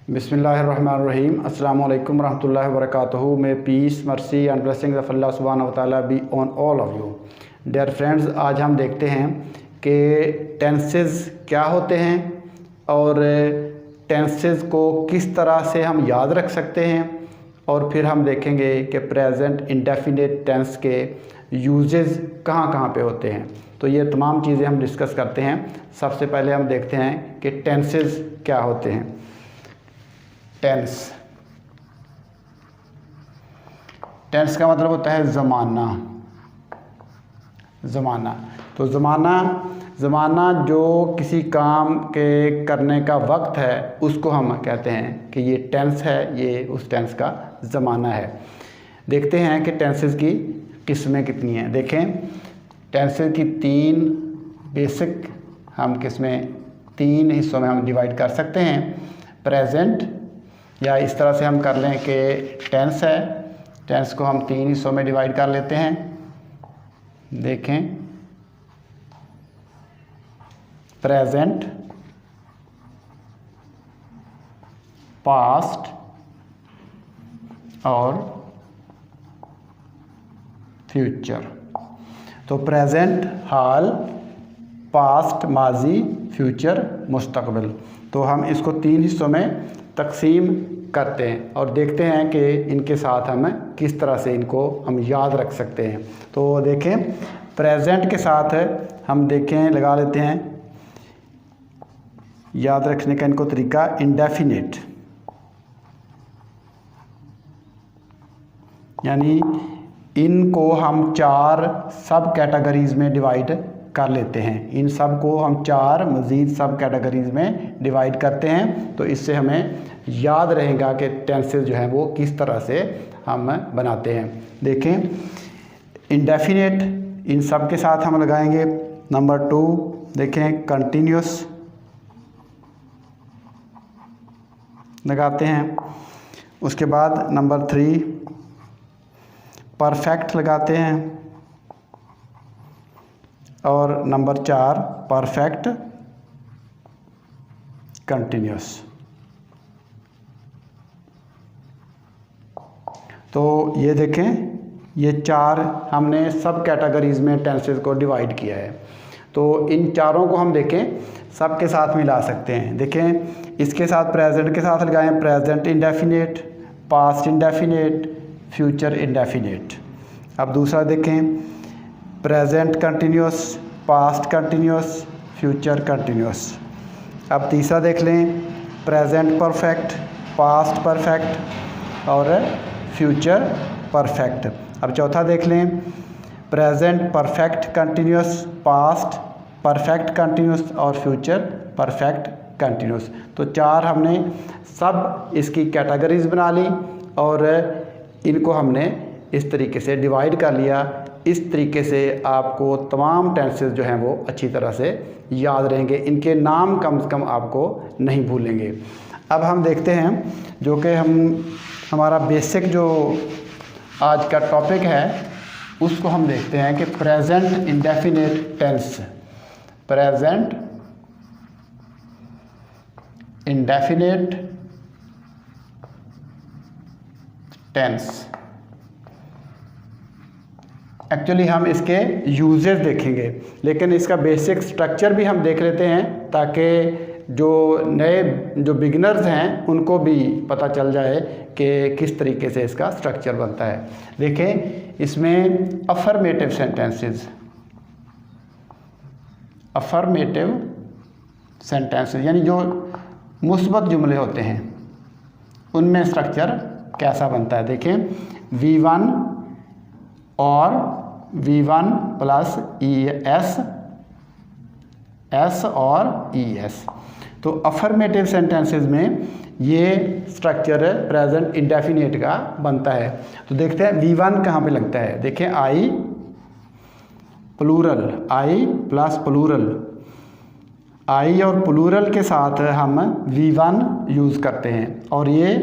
बिस्मिल्लाहिर्रहमानिर्रहीम। अस्सलाम वालेकुम रहमतुल्लाहि व बरकातुहू। May peace mercy and blessings of Allah सुब्हानहू व तआला be on all of you. Dear friends, आज हम देखते हैं कि टेंसेस क्या होते हैं और टेंसेस को किस तरह से हम याद रख सकते हैं, और फिर हम देखेंगे कि प्रेजेंट इंडेफिनिट टेंस के यूजेस कहाँ कहाँ पे होते हैं। तो ये तमाम चीज़ें हम डिस्कस करते हैं। सबसे पहले हम देखते हैं कि टेंसेस क्या होते हैं। टेंस का मतलब होता है ज़माना। तो ज़माना जो किसी काम के करने का वक्त है उसको हम कहते हैं कि ये टेंस है, ये उस टेंस का ज़माना है। देखते हैं कि टेंसेस की किस्में कितनी हैं। देखें, टेंसेस की तीन बेसिक हम किस्में तीन हिस्सों में हम डिवाइड कर सकते हैं। प्रेजेंट, या इस तरह से हम कर लें कि टेंस है, टेंस को हम तीन हिस्सों में डिवाइड कर लेते हैं। देखें, प्रेजेंट, पास्ट और फ्यूचर। तो प्रेजेंट हाल, पास्ट माजी, फ्यूचर मुस्तकबिल। तो हम इसको तीन हिस्सों में तकसीम करते हैं और देखते हैं कि इनके साथ हम किस तरह से इनको हम याद रख सकते हैं। तो देखें, प्रेजेंट के साथ हम देखें लगा लेते हैं याद रखने का इनको तरीका इंडेफिनिट, यानी इनको हम चार सब कैटेगरीज में डिवाइड कर लेते हैं। इन सब को हम चार मज़ीद सब कैटेगरीज में डिवाइड करते हैं। तो इससे हमें याद रहेगा कि टेंसेस जो हैं वो किस तरह से हम बनाते हैं। देखें, इंडेफिनिट, इन सब के साथ हम लगाएंगे नंबर 2। देखें, कंटिन्यूस लगाते हैं। उसके बाद नंबर 3 परफेक्ट लगाते हैं, और नंबर 4 परफेक्ट कंटिन्यूस। तो ये देखें, ये चार हमने सब कैटेगरीज में टेंसेस को डिवाइड किया है। तो इन चारों को हम देखें सब के साथ मिला सकते हैं। देखें, इसके साथ प्रेजेंट के साथ लगाएं present indefinite, past indefinite, future indefinite. अब दूसरा देखें, present continuous, past continuous, future continuous. अब तीसरा देख लें, प्रेजेंट परफेक्ट, पास्ट परफेक्ट और फ्यूचर परफेक्ट। अब चौथा देख लें, present perfect continuous, past perfect continuous और फ्यूचर परफेक्ट कंटिन्यूस। तो चार हमने सब इसकी कैटेगरीज बना ली और इनको हमने इस तरीके से डिवाइड कर लिया। इस तरीके से आपको तमाम टेंसेस जो हैं वो अच्छी तरह से याद रहेंगे, इनके नाम कम से कम आपको नहीं भूलेंगे। अब हम देखते हैं जो कि हमारा बेसिक जो आज का टॉपिक है उसको हम देखते हैं कि present indefinite tense. Present indefinite tense. Actually हम इसके यूजेस देखेंगे, लेकिन इसका बेसिक स्ट्रक्चर भी हम देख लेते हैं ताकि जो नए जो बिगिनर्स हैं उनको भी पता चल जाए कि किस तरीके से इसका स्ट्रक्चर बनता है। देखें, इसमें अफर्मेटिव सेंटेंसेस, यानी जो मुस्बत जुमले होते हैं उनमें स्ट्रक्चर कैसा बनता है। देखें, V1 और V1 प्लस ES, S और ES। तो अफर्मेटिव सेंटेंसेस में ये स्ट्रक्चर प्रेजेंट इंडेफिनिट का बनता है। तो देखते हैं V1 कहाँ पे लगता है। देखें, I plural, I plus plural, I और प्लूरल के साथ हम V1 यूज़ करते हैं। और ये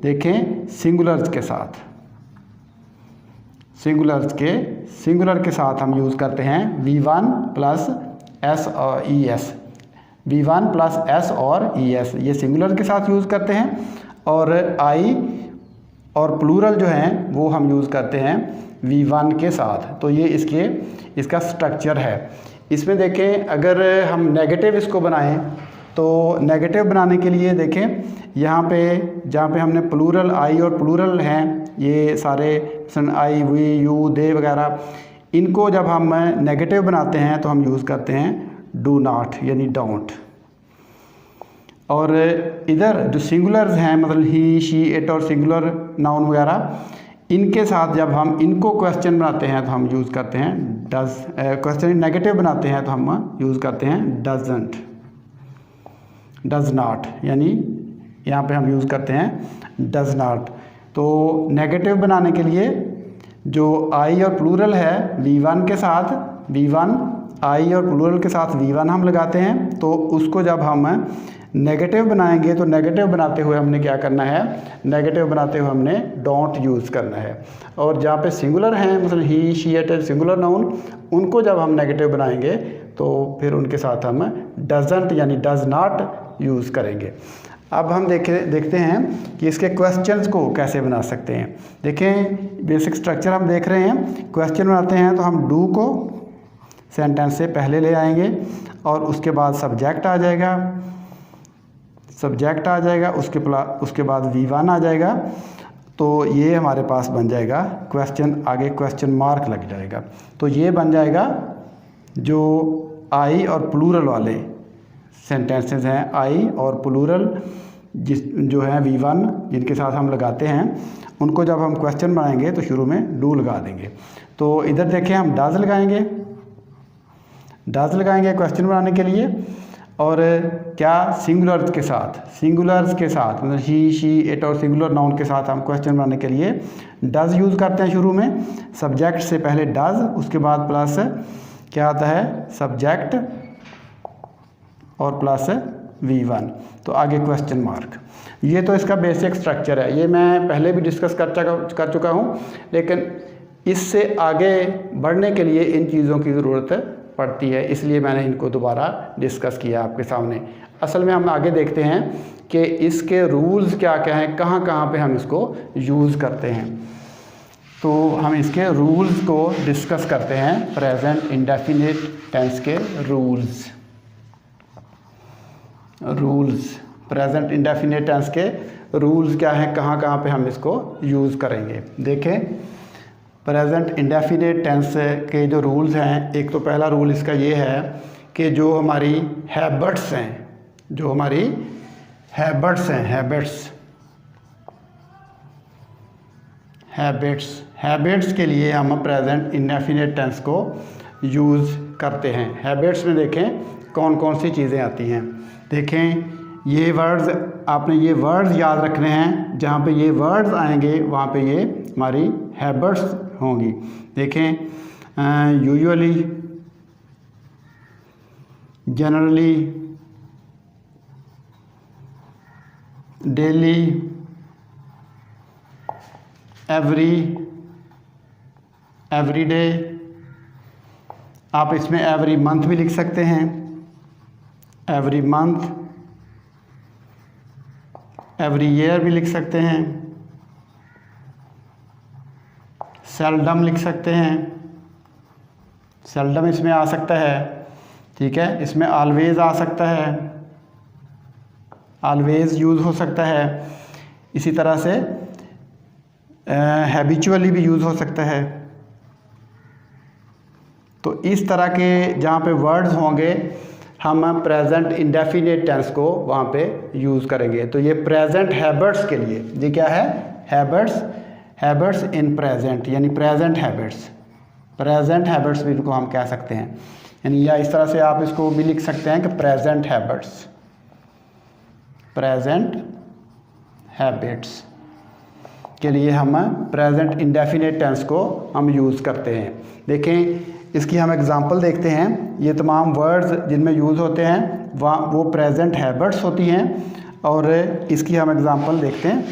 देखें सिंगुलर्स के साथ, सिंगुलर के साथ हम यूज़ करते हैं V1 प्लस S और ES। V1 प्लस एस और ES, ये सिंगुलर के साथ यूज़ करते हैं, और I और प्लूरल जो हैं वो हम यूज़ करते हैं V1 के साथ। तो ये इसका स्ट्रक्चर है। इसमें देखें, अगर हम नेगेटिव इसको बनाएं तो नेगेटिव बनाने के लिए देखें यहाँ पे जहाँ पे हमने प्लूरल आई और प्लूरल हैं, ये सारे आई, वी, यू, दे वगैरह, इनको जब हम नेगेटिव बनाते हैं तो हम यूज़ करते हैं डू नॉट यानी डोंट। और इधर जो सिंगुलर्स हैं, मतलब ही, शी, इट और सिंगुलर नाउन वगैरह, इनके साथ जब हम इनको क्वेश्चन बनाते हैं तो हम यूज़ करते हैं डज। क्वेश्चन नेगेटिव बनाते हैं तो हम यूज़ करते हैं डजंट, डज नॉट, यानी यहाँ पे हम यूज़ करते हैं डज नॉट। तो नेगेटिव बनाने के लिए जो आई और प्लूरल है V1 के साथ, V1 आई और प्लूरल के साथ V1 हम लगाते हैं, तो उसको जब हम नेगेटिव बनाएंगे तो नेगेटिव बनाते हुए हमने क्या करना है, नेगेटिव बनाते हुए हमने डोंट यूज़ करना है। और जहाँ पे सिंगुलर हैं, मतलब ही, शी, इट सिंगुलर नाउन, उनको जब हम नेगेटिव बनाएंगे तो फिर उनके साथ हम डजंट यानी डज नॉट यूज़ करेंगे। अब हम देखते हैं कि इसके क्वेश्चंस को कैसे बना सकते हैं। देखें, बेसिक स्ट्रक्चर हम देख रहे हैं। क्वेश्चन बनाते हैं तो हम डू को सेंटेंस से पहले ले आएंगे और उसके बाद सब्जेक्ट आ जाएगा, उसके बाद V1 आ जाएगा, तो ये हमारे पास बन जाएगा क्वेश्चन, आगे क्वेश्चन मार्क लग जाएगा। तो ये बन जाएगा जो आई और प्लूरल वाले सेंटेंसेस हैं, आई और प्लूरल जो है V1 जिनके साथ हम लगाते हैं, उनको जब हम क्वेश्चन बनाएंगे तो शुरू में डू लगा देंगे। तो इधर देखें, हम डज लगाएंगे क्वेश्चन बनाने के लिए, और क्या सिंगुलर्स के साथ मतलब ही, शी, इट और सिंगुलर नाउन के साथ हम क्वेश्चन बनाने के लिए डज यूज़ करते हैं। शुरू में सब्जेक्ट से पहले डज, उसके बाद प्लस क्या आता है, सब्जेक्ट और प्लस V1, तो आगे क्वेश्चन मार्क। ये तो इसका बेसिक स्ट्रक्चर है, ये मैं पहले भी डिस्कस कर चुका हूँ, लेकिन इससे आगे बढ़ने के लिए इन चीज़ों की ज़रूरत पड़ती है, इसलिए मैंने इनको दोबारा डिस्कस किया आपके सामने। असल में हम आगे देखते हैं कि इसके रूल्स क्या क्या हैं, कहाँ पे हम इसको यूज़ करते हैं। तो हम इसके रूल्स को डिस्कस करते हैं, प्रेजेंट इंडेफिनिट टेंस के रूल्स। प्रेजेंट इंडेफिनिट टेंस के रूल्स क्या हैं, कहाँ पे हम इसको यूज़ करेंगे। देखें, प्रेजेंट इंडेफिनिट टेंस के जो रूल्स हैं, एक तो पहला रूल इसका ये है कि जो हमारी हैबिट्स के लिए हम प्रेजेंट इंडेफिनिट टेंस को यूज़ करते हैं। हैबिट्स में देखें कौन कौन सी चीज़ें आती हैं। देखें, ये वर्ड्स, आपने ये वर्ड्स याद रखने हैं, जहाँ पे ये वर्ड्स आएंगे वहाँ पे ये हमारी हैबिट्स होंगी। देखें, usually, generally, daily, every day. आप इसमें एवरी मंथ भी लिख सकते हैं, एवरी मंथ, एवरी ईयर भी लिख सकते हैं, सेल्डम लिख सकते हैं, सेल्डम इसमें आ सकता है, ठीक है। इसमें ऑलवेज आ सकता है, ऑलवेज यूज़ हो सकता है। इसी तरह से हैबिचुअली भी यूज़ हो सकता है। तो इस तरह के जहाँ पे वर्ड्स होंगे हम प्रेजेंट इंडेफिनिट टेंस को वहाँ पे यूज़ करेंगे। तो ये प्रेजेंट हैबिट्स के लिए, ये क्या है, हैबिट्स इन प्रेजेंट, यानी प्रेजेंट हैबिट्स भी इनको हम कह सकते हैं। यानी या इस तरह से आप इसको भी लिख सकते हैं कि प्रेजेंट हैबिट्स के लिए हम प्रेजेंट इंडेफिनिट टेंस को हम यूज़ करते हैं। देखें, इसकी हम एग्जांपल देखते हैं। ये तमाम वर्ड्स जिनमें यूज़ होते हैं वो प्रेजेंट हैबिट्स होती हैं, और इसकी हम एग्जांपल देखते हैं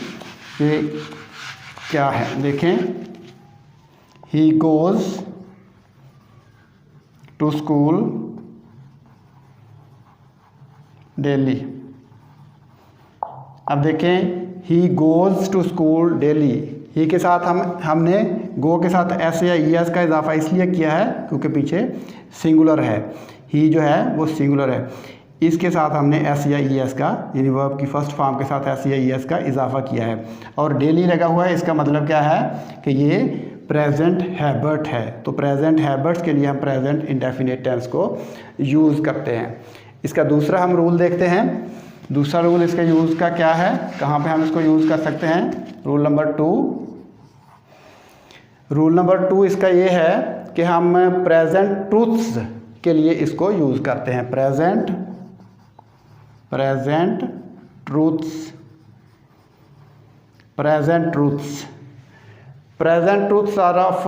कि क्या है। देखें, he goes to school daily. अब देखें he goes to school daily. He के साथ हमने गो के साथ एस या ई एस का इजाफा इसलिए किया है क्योंकि पीछे सिंगुलर है। ही जो है वो सिंगुलर है, इसके साथ हमने एस या ई एस का यानी वर्ब की फर्स्ट फॉर्म के साथ एस या ई एस का इजाफा किया है। और डेली लगा हुआ है, इसका मतलब क्या है कि ये प्रेजेंट हैबिट है। तो प्रेजेंट हैबिट्स के लिए हम प्रेजेंट इंडेफिनिट टेंस को यूज़ करते हैं। इसका दूसरा हम रूल देखते हैं। दूसरा रूल इसके यूज़ का क्या है, कहाँ पे हम इसको यूज़ कर सकते हैं। रूल नंबर 2 इसका ये है कि हम प्रेजेंट ट्रूथ्स के लिए इसको यूज़ करते हैं। Present truths are of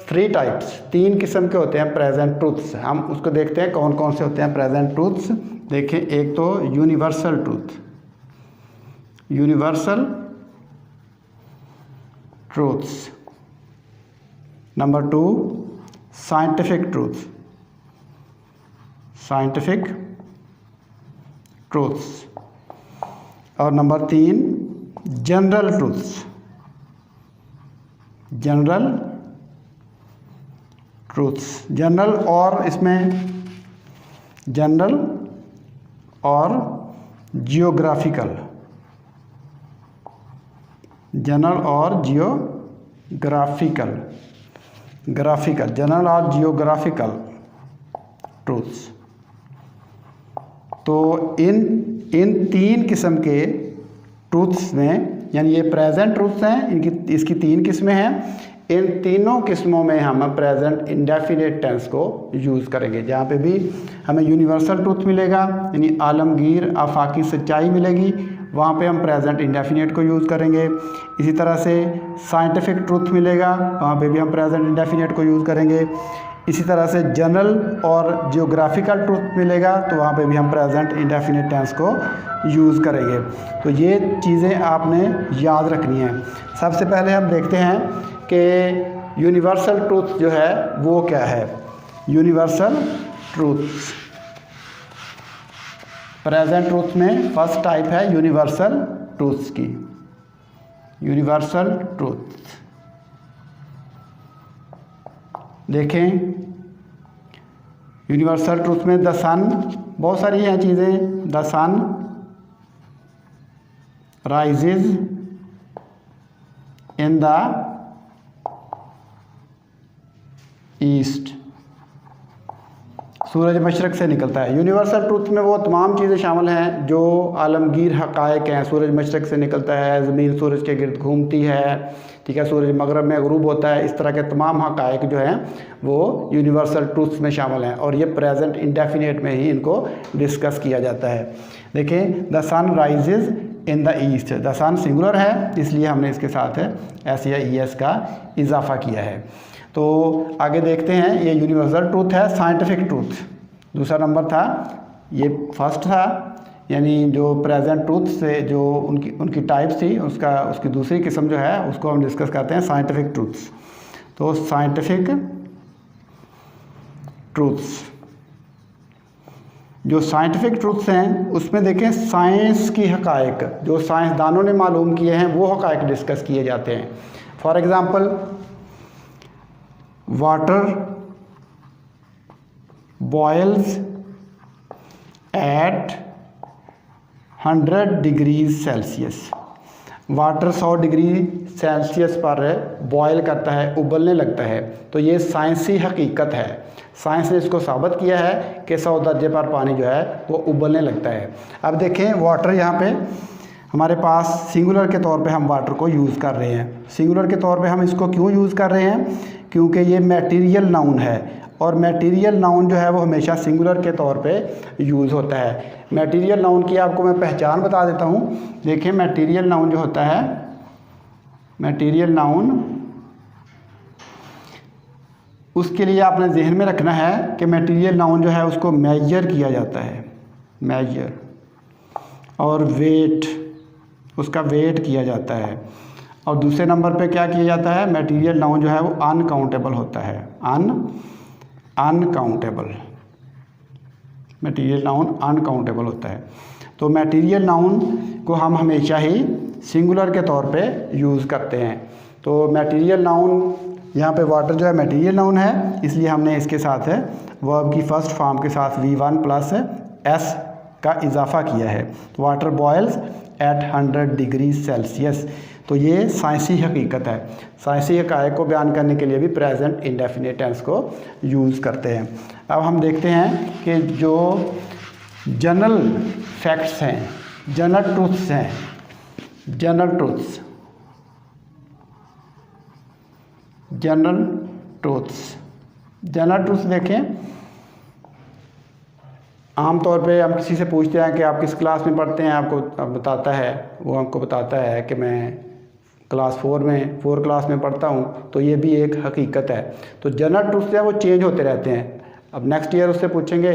3 types. 3 किस्म के होते हैं प्रेजेंट ट्रूथ्स। हम उसको देखते हैं कौन कौन से होते हैं प्रेजेंट ट्रूथ्स। देखें, एक तो universal truths, number 2 scientific truths, और नंबर 3 जनरल ट्रूथ्स। जनरल और इसमें जनरल और जियोग्राफिकल। जनरल और जियोग्राफिकल ट्रूथ्स। तो इन 3 किस्म के ट्रूथ्स में, यानी ये प्रेजेंट ट्रूथ्स हैं, इसकी 3 किस्में हैं। इन तीनों किस्मों में हम प्रेजेंट इंडेफिनिट टेंस को यूज़ करेंगे। जहाँ पे भी हमें यूनिवर्सल ट्रूथ मिलेगा यानी आलमगीर आफाकी सच्चाई मिलेगी, वहाँ पे हम प्रेजेंट इंडेफिनिट को यूज़ करेंगे। इसी तरह से साइंटिफिक ट्रूथ मिलेगा, वहाँ पे भी हम प्रेजेंट इंडेफिनिट को यूज़ करेंगे। इसी तरह से जनरल और जियोग्राफिकल ट्रूथ मिलेगा, तो वहाँ पे भी हम प्रेजेंट इंडेफिनिट टेंस को यूज़ करेंगे। तो ये चीज़ें आपने याद रखनी है। सबसे पहले हम देखते हैं कि यूनिवर्सल ट्रूथ जो है वो क्या है। यूनिवर्सल ट्रूथ्स, प्रेजेंट ट्रूथ में फर्स्ट टाइप है यूनिवर्सल ट्रूथ्स की। यूनिवर्सल ट्रूथ देखें, यूनिवर्सल ट्रूथ में द सन, बहुत सारी हैं चीज़ें। The sun rises in the east, सूरज मशरक़ से निकलता है। यूनिवर्सल ट्रूथ में वो तमाम चीज़ें शामिल हैं जो आलमगीर हक़ाइक़ हैं। सूरज मशरक़ से निकलता है, ज़मीन सूरज के गिर्द घूमती है, ठीक है, सूरज मगरब में ग़ुरूब होता है। इस तरह के तमाम हक़ाइक़ जो हैं वो यूनिवर्सल ट्रूथ्स में शामिल हैं, और ये प्रेजेंट इंडेफिनिट में ही इनको डिस्कस किया जाता है। देखें, the sun rises in the east. The sun singular है, इसलिए हमने इसके साथ एस या ई एस का इजाफा किया है। तो आगे देखते हैं, ये यूनिवर्सल ट्रूथ है। साइंटिफिक ट्रूथ दूसरा नंबर था, ये फर्स्ट था, यानी जो प्रेजेंट ट्रूथ से जो उनकी टाइप्स थी, उसकी दूसरी किस्म जो है उसको हम डिस्कस करते हैं साइंटिफिक ट्रूथ्स। तो साइंटिफिक ट्रूथ्स, जो साइंटिफिक ट्रूथ्स हैं उसमें देखें साइंस की हक़ाइक़, जो साइंसदानों ने मालूम किए हैं वो हक़ाइक़ डिस्कस किए जाते हैं। For example, water boils at 100 degrees Celsius. Water 100 degree Celsius पर बॉयल करता है, उबलने लगता है। तो ये साइंसी हकीकत है, साइंस ने इसको साबित किया है कि 100 दर्जे पर पानी जो है वो उबलने लगता है। अब देखें, वाटर यहाँ पे हमारे पास सिंगुलर के तौर पे हम वाटर को यूज़ कर रहे हैं। सिंगुलर के तौर पे हम इसको क्यों यूज़ कर रहे हैं, क्योंकि ये मटेरियल नाउन है, और मटेरियल नाउन जो है वो हमेशा सिंगुलर के तौर पे यूज़ होता है। मटेरियल नाउन की आपको मैं पहचान बता देता हूँ। देखिए, मटेरियल नाउन जो होता है, मटेरियल नाउन, उसके लिए आपने जहन में रखना है कि मटेरियल नाउन जो है उसको मेजर किया जाता है, मेजर, और वेट, उसका वेट किया जाता है। और दूसरे नंबर पे क्या किया जाता है, मटेरियल नाउन जो है वो अनकाउंटेबल होता है, अनकाउंटेबल। मटेरियल नाउन अनकाउंटेबल होता है। तो मटेरियल नाउन को हम हमेशा ही सिंगुलर के तौर पे यूज़ करते हैं। तो मटेरियल नाउन यहाँ पे वाटर जो है मटेरियल नाउन है, इसलिए हमने इसके साथ वर्ब की फर्स्ट फॉर्म के साथ V1 प्लस S का इजाफा किया है। तो water boils at 100 degree Celsius. तो ये साइंसी हकीकत है। साइंसी हक़ाइक़ को बयान करने के लिए भी प्रेजेंट इंडेफिनिट टेंस को यूज़ करते हैं। अब हम देखते हैं कि जो जनरल फैक्ट्स हैं, जनरल ट्रूथ्स हैं, जनरल ट्रूथ्स देखें। आमतौर पे हम किसी से पूछते हैं कि आप किस क्लास में पढ़ते हैं, आपको बताता है, वो हमको बताता है कि मैं क्लास 4 क्लास में पढ़ता हूँ। तो ये भी एक हकीकत है। तो जनरल ट्रूथ्स हैं वो चेंज होते रहते हैं। अब नेक्स्ट ईयर उससे पूछेंगे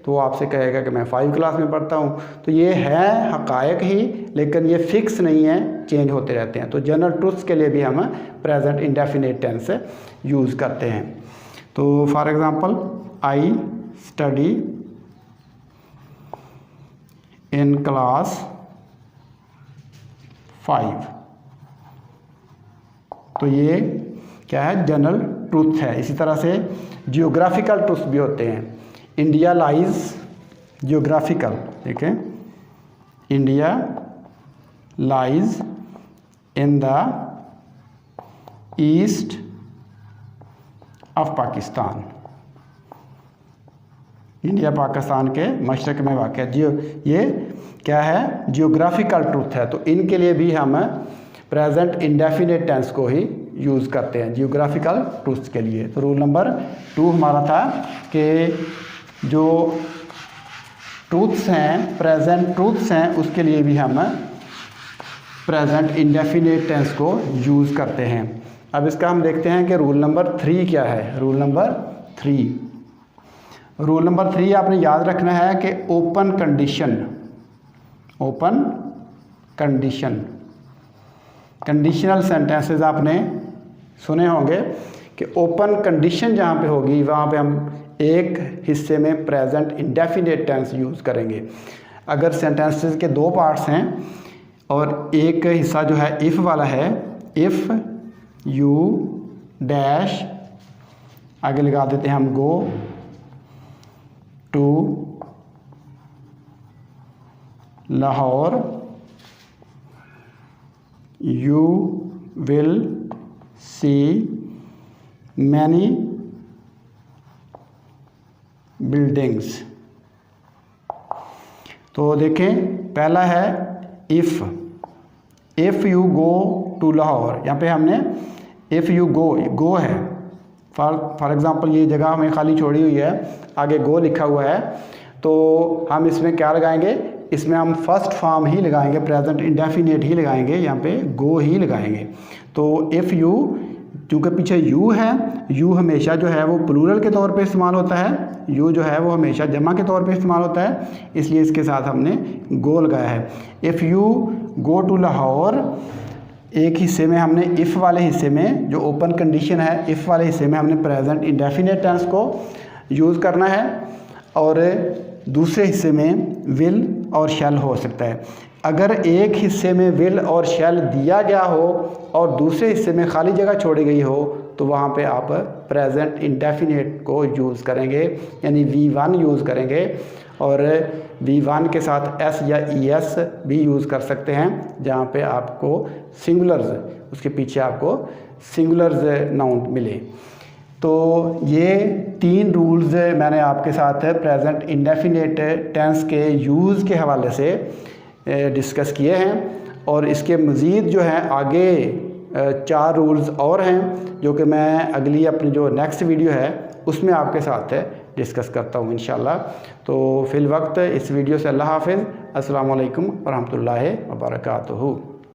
तो वो आपसे कहेगा कि मैं 5 क्लास में पढ़ता हूँ। तो ये है हक़ाइक़ ही, लेकिन ये फ़िक्स नहीं है, चेंज होते रहते हैं। तो जनरल ट्रूथ्स के लिए भी हम प्रेजेंट इंडेफिनिट टेंस यूज़ करते हैं। तो for example I study in class 5। तो ये क्या है, जनरल ट्रूथ है। इसी तरह से जियोग्राफिकल ट्रूथ भी होते हैं। इंडिया लाइज जियोग्राफिकल, ठीक है, India lies in the east of Pakistan. India Pakistan के मशरक़ में वाक़ है। ये क्या है, जियोग्राफिकल ट्रूथ है। तो इनके लिए भी हम प्रेजेंट इंडेफिनिट टेंस को ही यूज़ करते हैं जियोग्राफिकल ट्रूथ्स के लिए। तो रूल नंबर 2 हमारा था कि जो ट्रूथ्स हैं, प्रेजेंट ट्रूथ्स हैं, उसके लिए भी हम प्रेजेंट इंडेफिनिट टेंस को यूज़ करते हैं। अब इसका हम देखते हैं कि रूल नंबर 3 क्या है। रूल नंबर 3 आपने याद रखना है कि ओपन कंडीशन कंडीशनल सेंटेंसेस आपने सुने होंगे कि ओपन कंडीशन जहाँ पे होगी वहाँ पे हम एक हिस्से में प्रेजेंट इंडेफिनिट टेंस यूज़ करेंगे। अगर सेंटेंसेस के 2 पार्ट्स हैं और एक हिस्सा जो है इफ़ वाला है, इफ़ यू डैश, आगे लगा देते हैं हम go to Lahore, you will see many buildings। तो देखें, पहला है if you go to Lahore. यहाँ पे हमने इफ़ यू गो है। फॉर एग्ज़ाम्पल ये जगह हमें खाली छोड़ी हुई है, आगे गो लिखा हुआ है। तो हम इसमें क्या लगाएंगे, इसमें हम फर्स्ट फॉर्म ही लगाएंगे, प्रेजेंट इंडेफिनिट ही लगाएंगे, यहाँ पे गो ही लगाएंगे। तो इफ़ यू, चूँकि पीछे यू है, यू हमेशा जो है वो प्लूरल के तौर पे इस्तेमाल होता है, यू जो है वो हमेशा जमा के तौर पे इस्तेमाल होता है, इसलिए इसके साथ हमने गो लगाया है। If you go to Lahore, एक हिस्से में हमने इफ़ वाले हिस्से में जो ओपन कंडीशन है, इफ़ वाले हिस्से में हमने प्रेजेंट इंडेफिनिट टेंस को यूज़ करना है, और दूसरे हिस्से में विल और शैल हो सकता है। अगर एक हिस्से में विल और शैल दिया गया हो और दूसरे हिस्से में खाली जगह छोड़ी गई हो, तो वहाँ पे आप प्रेजेंट इंडेफिनिट को यूज़ करेंगे, यानी V1 यूज़ करेंगे। और V1 के साथ S या ES भी यूज़ कर सकते हैं, जहाँ पे आपको सिंगुलर्स, उसके पीछे आपको सिंगुलर्स नाउन मिले। तो ये 3 रूल्स मैंने आपके साथ प्रेजेंट इंडेफिनिट टेंस के यूज़ के हवाले से डिस्कस किए हैं। और इसके मज़ीद जो है आगे 4 रूल्स और हैं, जो कि मैं अगली अपनी जो नेक्स्ट वीडियो है उसमें आपके साथ डिस्कस करता हूँ इंशाल्लाह। तो फिल वक्त इस वीडियो से अल्लाह हाफ़िज़। अस्सलामु अलैकुम वरहमतुल्लाहि वबरकातुहू।